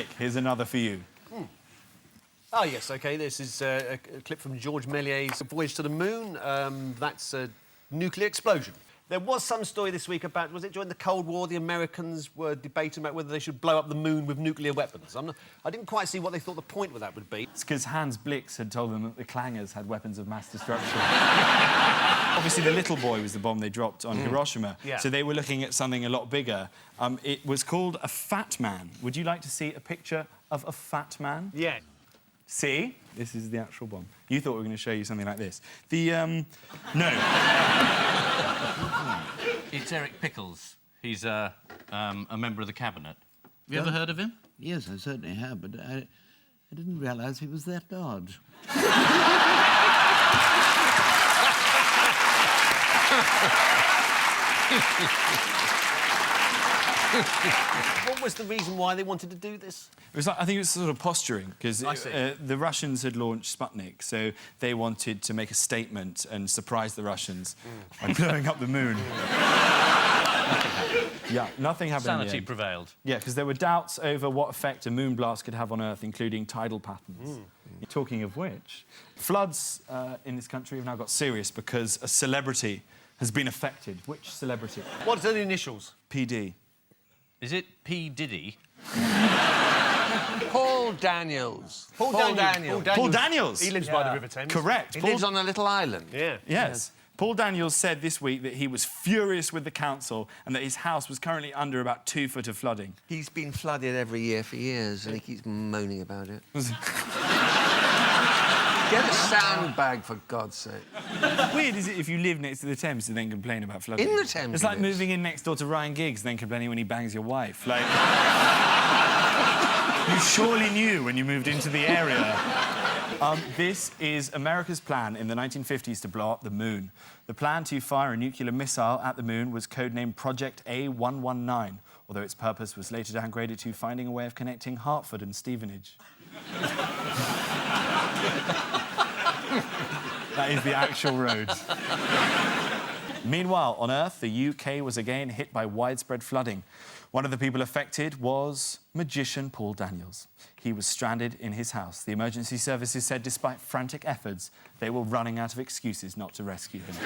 Nick, here's another for you. Oh, yes, OK, this is a clip from George Méliès's Voyage to the Moon. That's a nuclear explosion. There was some story this week about, was it during the Cold War, the Americans were debating about whether they should blow up the moon with nuclear weapons. I didn't quite see what they thought the point of that would be. It's because Hans Blix had told them that the clangers had weapons of mass destruction. Obviously, the little boy was the bomb they dropped on Hiroshima, so they were looking at something a lot bigger. It was called a fat man. Would you like to see a picture of a fat man? Yeah. See? This is the actual bomb. You thought we were going to show you something like this. No. It's Eric Pickles. He's a member of the cabinet. Have you ever heard of him? Yes, I certainly have, but I didn't realise he was that large. What was the reason why they wanted to do this? It was like, I think it was sort of posturing, because the Russians had launched Sputnik, so they wanted to make a statement and surprise the Russians by blowing up the moon. Yeah, nothing happened. Sanity prevailed. Yeah, because there were doubts over what effect a moon blast could have on Earth, including tidal patterns. Talking of which, floods in this country have now got serious because a celebrity has been affected. Which celebrity? What's the initials? PD. Is it P. Diddy? Paul Daniels. Paul Daniels. Paul Daniels. He lives by the River Thames. Correct. He lives on a little island. Yeah. Yes. Paul Daniels said this week that he was furious with the council and that his house was currently under about 2 foot of flooding. He's been flooded every year for years and he keeps moaning about it. Get a sandbag, for God's sake. Weird, is it, if you live next to the Thames and then complain about flooding? In the Thames. It's like moving in next door to Ryan Giggs and then complaining when he bangs your wife. Like... You surely knew when you moved into the area. This is America's plan in the 1950s to blow up the moon. The plan to fire a nuclear missile at the moon was codenamed Project A119, although its purpose was later downgraded to finding a way of connecting Hertford and Stevenage. That is the actual road. Meanwhile, on Earth, the UK was again hit by widespread flooding. One of the people affected was magician Paul Daniels. He was stranded in his house. The emergency services said despite frantic efforts, they were running out of excuses not to rescue him.